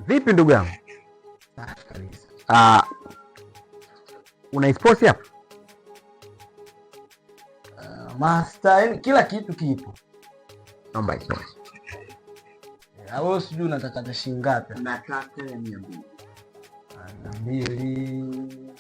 Vipi ndugu yangu? Kabisa. Una sports hapa? Master, kila kitu kipo. Naomba hizo. Wewe sijui unataka shilingi ngapi? Nataka ya 200. 200.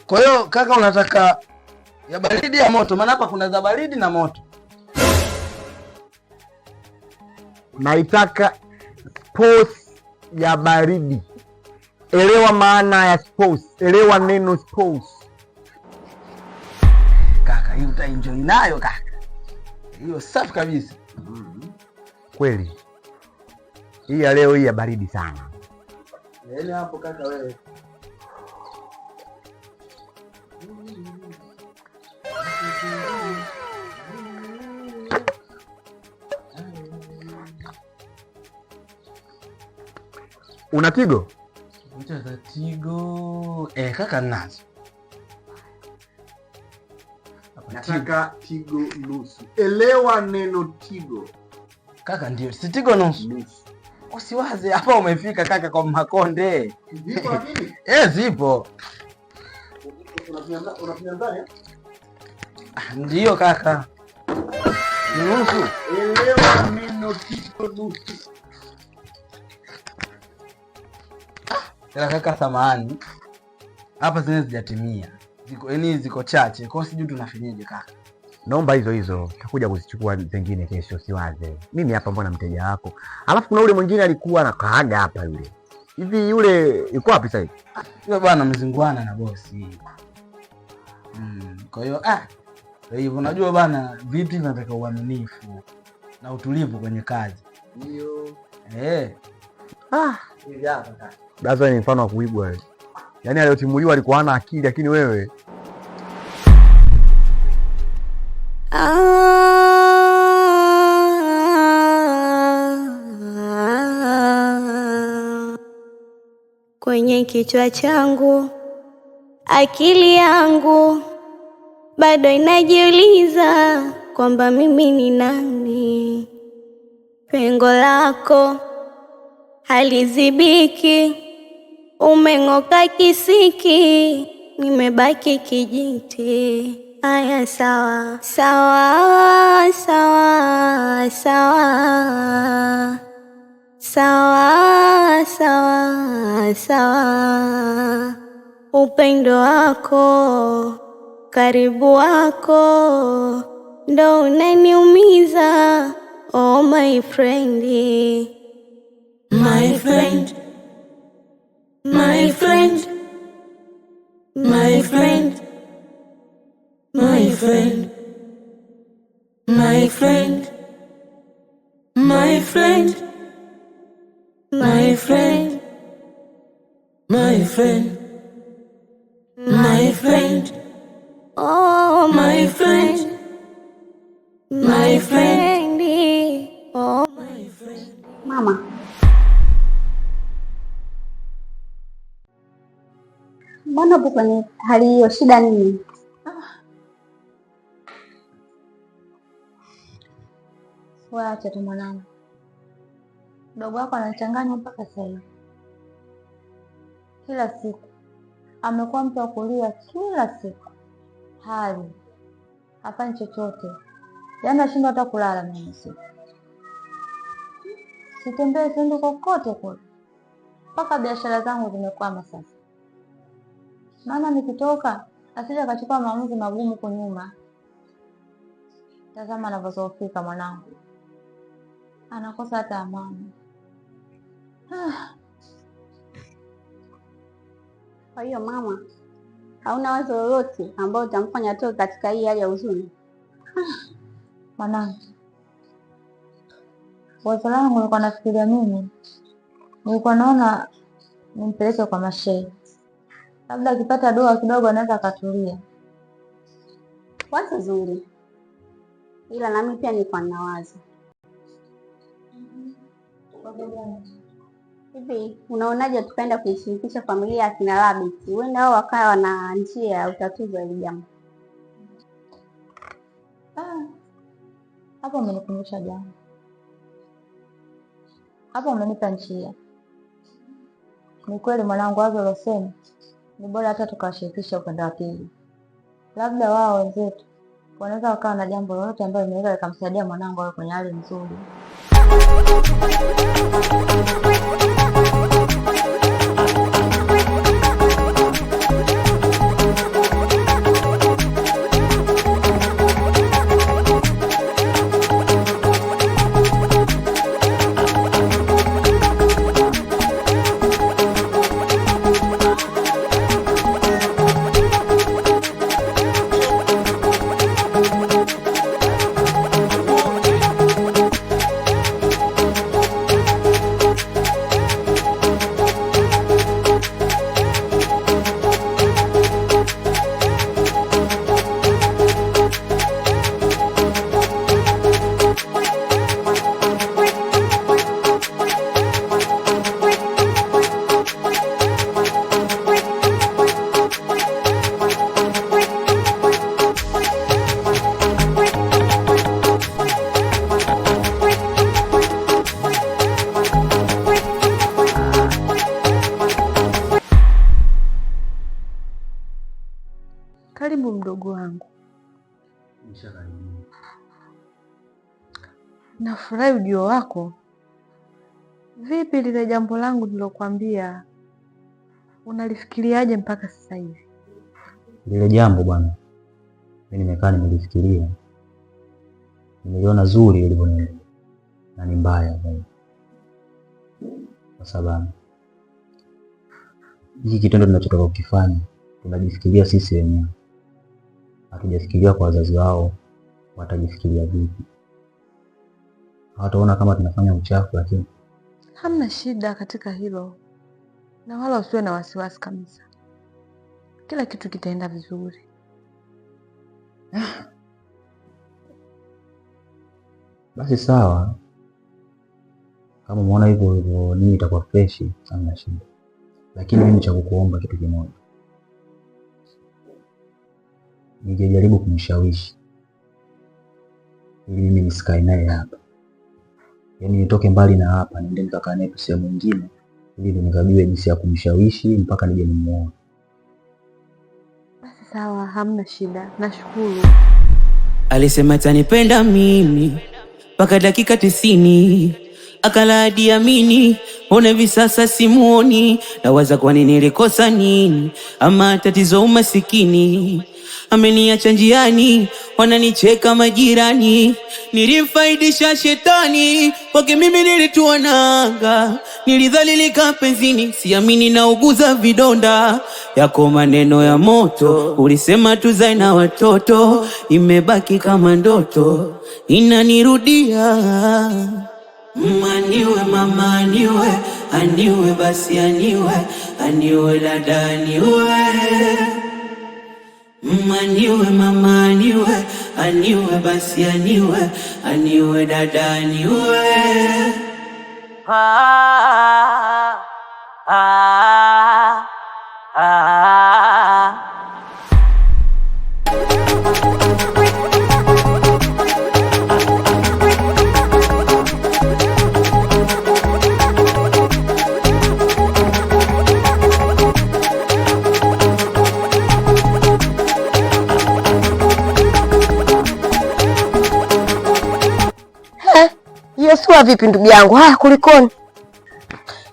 Kwa hiyo kaka, unataka ya baridi ya moto? Maana hapa kuna za baridi na moto. Naitaka sports ya baridi. Elewa maana ya sports. Elewa neno sports. Kaka, hii utaenjoy nayo kaka. Hiyo safi kabisa. Kweli. Hii ya leo hii ya baridi sana. Yaani hapo kaka wewe. Una Tigo? Unataka Tigo? Kaka nazo. Nataka Tigo nusu. Elewa neno Tigo. Kaka ndio, si Tigo nusu. Usiwaze hapa umefika kaka kwa Makonde. Zipo lakini? Zipo. Unafanya ndani? Ndio kaka. Nusu. Elewa neno Tigo nusu. Ila kaka, samahani. Hapa zile zijatimia. Ziko chache. Kwa hiyo sijui tunafanyaje kaka. Naomba hizo hizo. Tutakuja kuzichukua zingine kesho, siwaze. Mimi hapa mbona mteja wako. Alafu kuna ule mwingine alikuwa anakaaga hapa yule. Hivi yule yuko wapi sasa hivi? Yule bwana mzinguana na bosi. Kwa hiyo hivyo unajua bwana, vitu vinataka uaminifu na utulivu kwenye kazi. Ndio. Hivi hapa kaka. Daza ni mfano wa kuibwa wewe. Yaani aliyotimuliwa alikuwa hana akili, lakini wewe kwenye kichwa changu, akili yangu bado inajiuliza kwamba mimi ni nani. Pengo lako halizibiki, umeng'oka kisiki, nimebaki kijiti. Aya, sawa sawa sawa sawa sawa sawa sawa. Upendo wako, karibu wako ndo unaniumiza. Oh my friend, my friend, my friend, my friend, my friend, my friend, my friend, my friend, my friend, my friend, oh my friend, my friend, oh my friend. Mama, mbona upo kwenye hali hiyo? Shida nini? Wewe acha tu mwanangu, mdogo wako anachanganya mpaka sasa hivi. Kila siku amekuwa mtu wa kulia, kila siku hali hafanyi chochote, yaani ashindwa hata kulala. Mimi sitembee, siendi kokote kule, mpaka biashara zangu zimekwama sasa. Maana nikitoka asije akachukua maamuzi magumu kunyuma. Tazama anavyozofika mwanangu, anakosa hata amani. Kwa hiyo mama, hauna wazo lolote ambao utamfanya atoke katika hii hali ya huzuni? Mwanangu, wazo langu nilikuwa nafikiria mimi, nilikuwa naona nimpeleke kwa mashehe, labda akipata dua kidogo anaweza akatulia. Wazo zuri, ila nami pia nilikuwa ninawaza Hivi unaonaje tukaenda kuishirikisha familia ya kina Rabbit? Huenda wao wakawa na njia ya utatuzi wa hili jambo. Hapo umenikumbusha jambo. Hapo umenipa njia. Ni kweli mwanangu, wazo losema ni bora hata tukawashirikisha upande wa pili. Labda wao wenzetu wanaweza wakawa na jambo lolote ambalo linaweza likamsaidia mwanangu awe kwenye hali nzuri. Karibu mdogo wangu. Nafurahi ujio wako. Vipi lile jambo langu nilokuambia, unalifikiriaje mpaka sasa hivi? Lile jambo bwana, mimi nimekaa nimelifikiria. Nimeliona zuri lilivyo na ni mbaya zaidi. Kwa sababu hiki kitendo tunachotaka kukifanya tunajifikiria sisi wenyewe. Hatujafikiria kwa wazazi wao watajifikiria vipi. Hawataona kama tunafanya uchafu, lakini hamna shida katika hilo. Na wala usiwe na wasiwasi kabisa. Kila kitu kitaenda vizuri. Basi sawa. Kama umeona hivyo nini itakuwa fresh, hamna shida. Lakini mimi cha kukuomba kitu kimoja. Nijaribu kumshawishi ili mimi nisikae naye hapa. Yaani nitoke mbali na hapa, niende nikakaa naye sehemu nyingine ili nikajue jinsi ya kumshawishi mpaka nije nimuone. Basi sawa, hamna shida. Nashukuru. Alisema atanipenda mimi mpaka dakika 90. Akalaadi amini, ona hivi sasa simuoni. Nawaza kwa nini nilikosa nini, ama tatizo umasikini. Ameniacha njiani, wananicheka majirani. Nilimfaidisha shetani, kwake mimi nilitua nanga. Nilidhalilika penzini, siamini nauguza vidonda. Yako maneno ya moto, ulisema tuzae na watoto. Imebaki kama ndoto, inanirudia. Aniwe mama, aniwe, aniwe basi aniwe, aniwe dada aniwe. Aniwe mama, aniwe, aniwe basi aniwe, aniwe dada aniwe. Yesua vipi ndugu yangu? Haya kulikoni?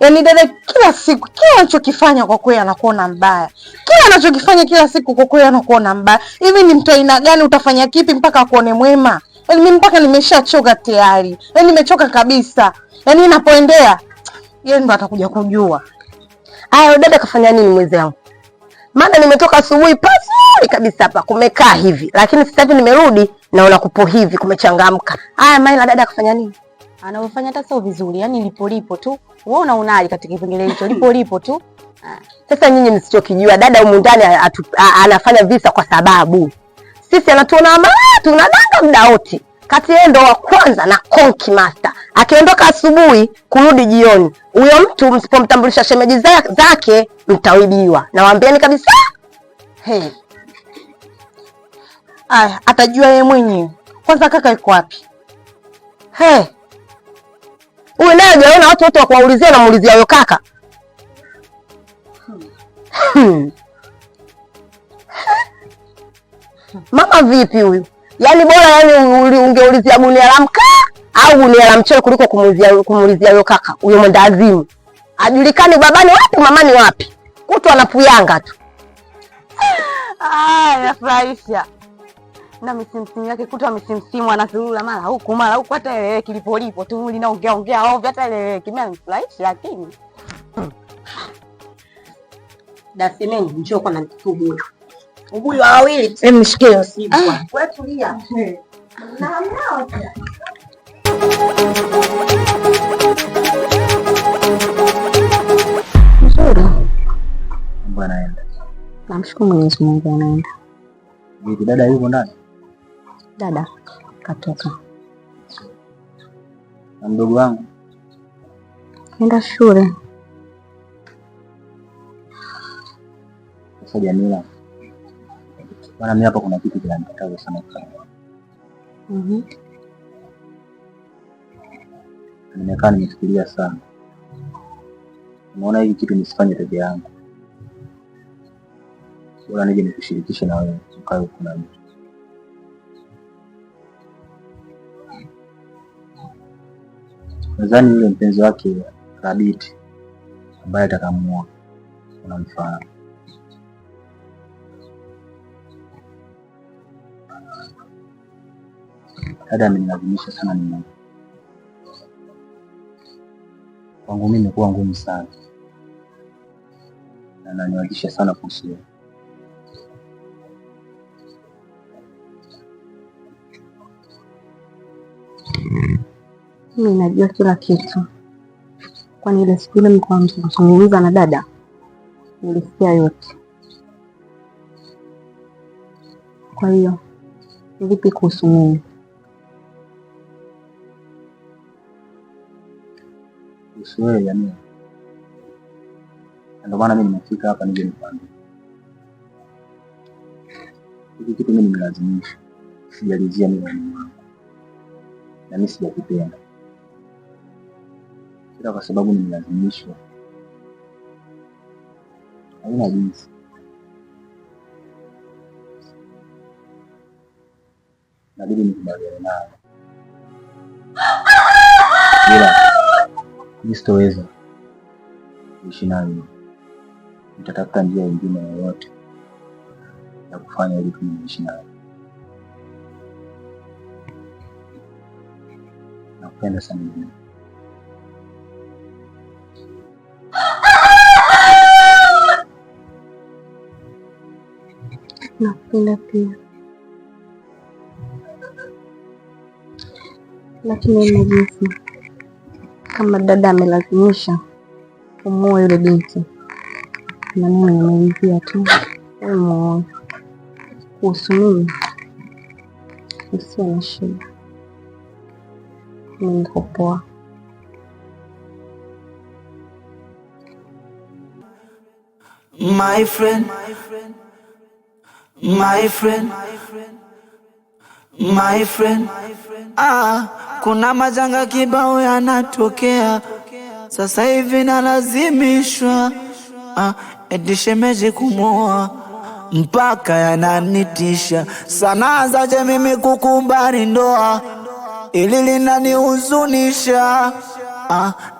Yaani dada kila siku kila anachokifanya kwa kweli anakuona mbaya. Kila anachokifanya kila siku kwa kweli anakuona mbaya. Hivi ni mtu aina gani, utafanya kipi mpaka akuone mwema? Yaani mimi mpaka nimeshachoka tayari. Yaani nimechoka kabisa. Yaani ninapoendea yeye ndo atakuja kujua. Haya dada kafanya nini mwenzangu? Maana nimetoka asubuhi pasi kabisa hapa kumekaa hivi. Lakini sasa hivi nimerudi naona kupo hivi kumechangamka. Haya Maila dada kafanya nini? Anaofanya hata sio vizuri, yani lipo tu. Wewe unaonaje katika kipengele hicho? Lipo tu. Sasa nyinyi msichokijua dada humu ndani anafanya visa kwa sababu sisi anatuona mama tunadanga muda wote. kati yeye ndo wa kwanza na konki master. Akiondoka asubuhi kurudi jioni, huyo mtu msipomtambulisha shemeji zake mtawibiwa. Nawaambieni kabisa. Aya, atajua yeye mwenyewe. Kwanza kaka yuko wapi? Huyu naye hajaona watu wote wa kuwaulizia na muulizia huyo kaka. Mama vipi huyu? Yaani bora ungeulizia gunia la mkaa au gunia la mchele kuliko kumuulizia huyo kaka. Huyo mwendazimu. Ajulikani babani wapi mamani wapi. Kutu anapuyanga tu. Nafurahisha. Na misimsimu yake kutu misimsimu anazurura mara huku hata ile kilipolipo tu linaongea ovyo hata ile kimya nifurahisha lakini. Dasemeni njoo kwa na ubuyu. Ubuyu wa wawili. Mshikio sibu. Wewe tulia. Na mnao. Nzuri. Mbona anaenda? Namshukuru Mwenyezi Mungu anaenda. Vipi dada yuko ndani? Dada katoka. Na mdogo wangu Nenda shule. sasa Jamila. Bwana mimi hapa kuna kitu kinanikataza sana kufanya. Nimekaa nimefikiria sana. Unaona hiki kitu nisifanye peke yangu. Bora nije nikushirikishe na wewe ukae kuna mtu. Nadhani yule mpenzi wake Rabiti ambaye atakamua unamfahamu. Dada amenilazimisha sana mimi. Kwangu mimi imekuwa ngumu sana. Na ananiwajisha sana kuhusu. Mimi najua kila kitu. Kwani ile siku ile mlikuwa mkizungumza na dada, nilisikia yote. Kwa hiyo, vipi kuhusu mimi? Kuhusu wewe Jamila. Ndio maana mimi nimefika hapa nije nikwambie. Hiki kitu mimi nimelazimisha. Sijalizia mimi wangu. Na mimi sijakipenda. Kila kwa sababu nimelazimishwa. Haina jinsi. Nabidi nikubaliane naye. Ila sitoweza kuishi naye. Nitatafuta njia nyingine yoyote ya kufanya ili tuishi naye. Nakupenda sana mimi. Nakupenda pia. Lakini najisi kama dada amelazimisha kumuoa yule binti, na mimi nimeridhia tu umuoe. Kuhusu mimi sio na shida, mimi niko poa. My friend, my friend, my friend. Kuna majanga kibao yanatokea sasa hivi, nalazimishwa eti shemeji kumuoa, mpaka yananitisha sana. Zaje mimi kukubali ndoa, ili linanihuzunisha.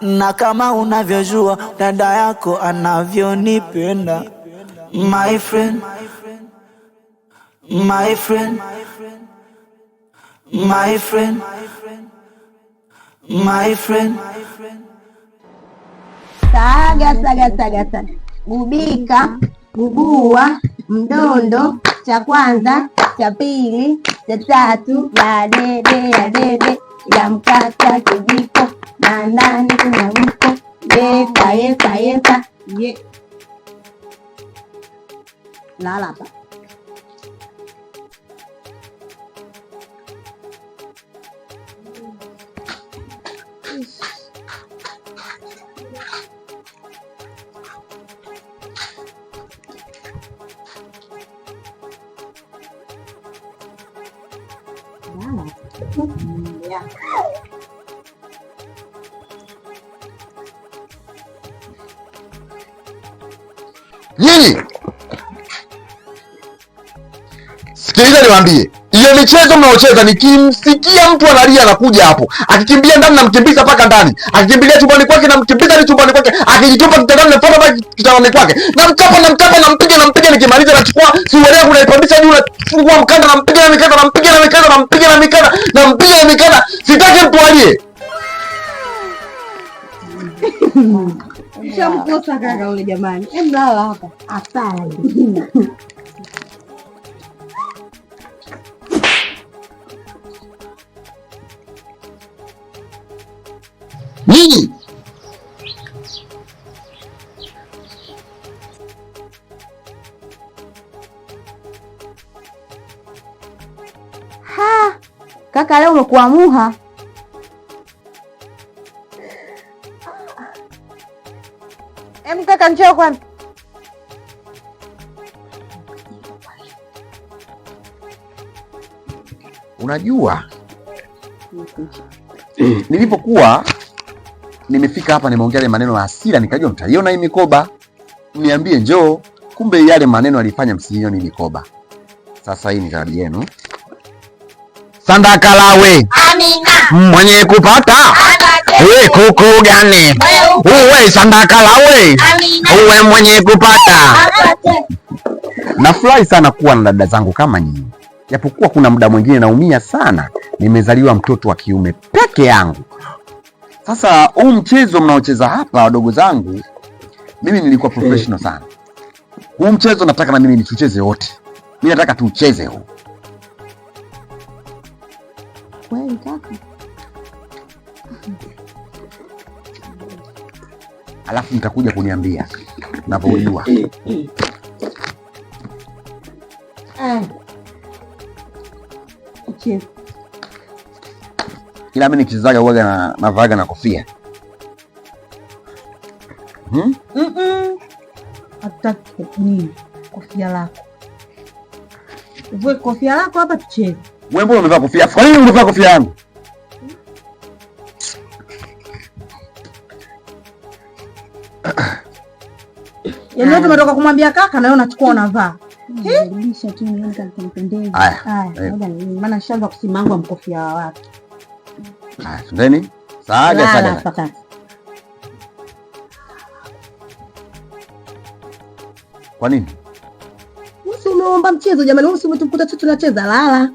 Na kama unavyojua dada yako anavyonipenda. My friend, my friend, my friend, my friend. Saga. Gubika, gubua, mdondo, cha kwanza, cha pili, cha tatu, ya debe, ya mkata kijiko, na ndani kuna mko, yesa. Lala hapa. Nyinyi sikiliza niwaambie, hiyo michezo mnaocheza, nikimsikia mtu analia anakuja hapo, akikimbia ndani namkimbiza mpaka ndani, akikimbilia chumbani kwake namkimbiza ni chumbani kwake, akijitupa kitandani nafuata mpaka kitandani kwake, namkapa nampiga, nikimaliza nachukua suruali yangu naipandisha juu, nafungua mkanda, nampiga na mikanda, sitaki mtu alie. Shamkosa kaka ule jamani. Mlala hapa. Asala. Nyinyi Kaka leo umekuwa muha. Kaka njoo kwani. unajua nilipokuwa nimefika hapa nimeongea yale maneno ya hasira, nikajua mtaiona hii mikoba, niambie njoo, kumbe yale maneno alifanya msiione hii mikoba. Sasa hii ni zawadi yenu. Sandakalawe Amina mwenye kupata we kuku gani uwe Sandakalawe uwe mwenye kupata. Nafurahi sana kuwa na dada zangu kama nyinyi, japokuwa kuna muda mwingine naumia sana, nimezaliwa mtoto wa kiume peke yangu. Sasa huu mchezo mnaocheza hapa wadogo zangu, mimi nilikuwa professional sana. Huu mchezo nataka na mimi nicheze wote. Mimi nataka tucheze huu. Kweli kaka? Alafu mtakuja kuniambia ninavyojua. Ila mimi nikichezaga huaga na vaga na kofia. Hataki nini? Kofia lako. Uvue kofia lako hapa tucheze. Wewe mbona umevaa kofia? Kwa nini umevaa kofia yangu? Yaani wewe umetoka kumwambia kaka na wewe unachukua unavaa. Nirudisha tu nione kama kinipendeza. Haya. Maana shaanza kusimangwa mkofia wa watu. Haya, twendeni. Saga. Kwa nini? Usi umeomba mchezo jamani, usi umetukuta tu tunacheza lala.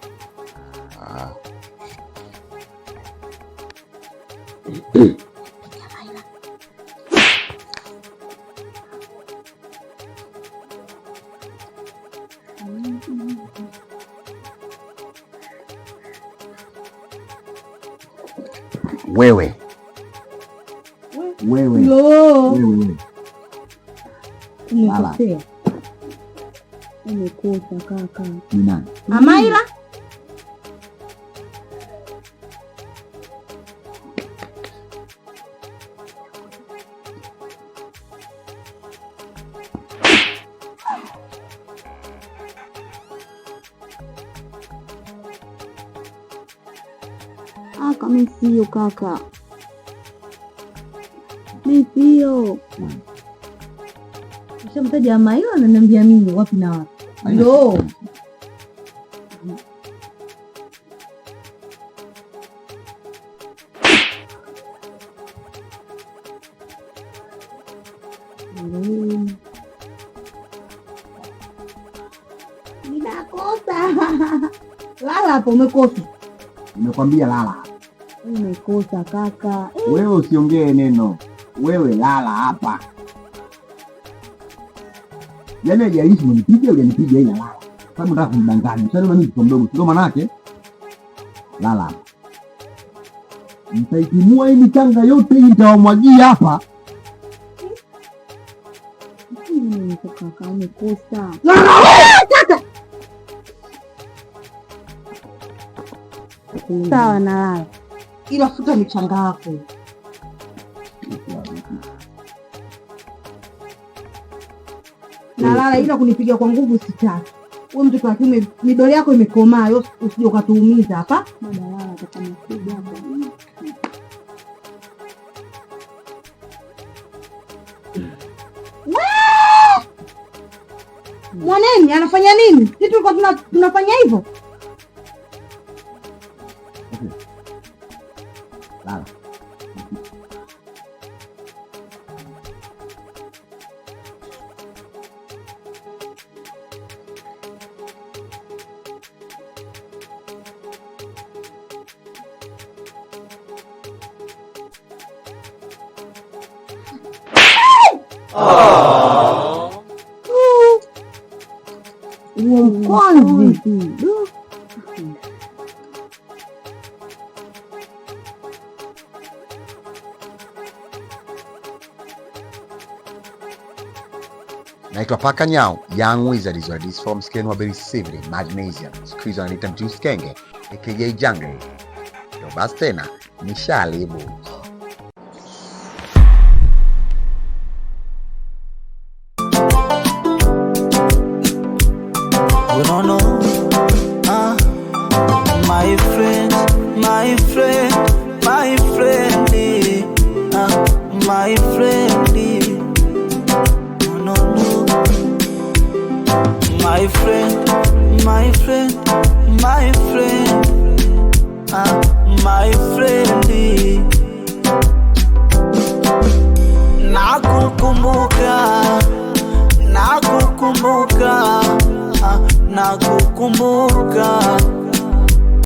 Wewe. Umekosea. Umekosa kaka. Ni nani? Amaira? Mimi sio kaka. Mimi sio. Ushamtaja Amaira ananiambia mimi wapi na wapi? Ndio. Ninakosa. Lala hapo umekosa. Nimekwambia lala. Umekosa kaka. Wewe usiongee neno. Wewe lala hapa. Yaani hajalishi mnipiga au unipiga ila lala. Kama unataka kumdanganya, sasa mimi mtoto mdogo, sio manake. Lala hapa. Mtaitimua hii michanga yote hii nitawamwagia hapa. Kaka umekosa. Sawa na lala. Ila futa michanga yako. Na lala ila kunipiga kwa nguvu sitaki. Wewe mtoto wa kiume midole yako imekomaa, usije ukatuumiza hapa. Badala atakapokuja hapo. Mwaneni anafanya nini? Sisi tulikuwa tunafanya hivyo. Lala. Uongozi. Naitwa Paka Nyau, young wizard is this form skin very civilly magnesium. Squeeze on it juice kenge, aka jungle. Yo basi tena, nishalibu. No, no, my friend, my friend, my friend, my friend, no, no, my friend, my friend, my friend, my friend, nakukumbuka, nakukumbuka, nakukumbuka,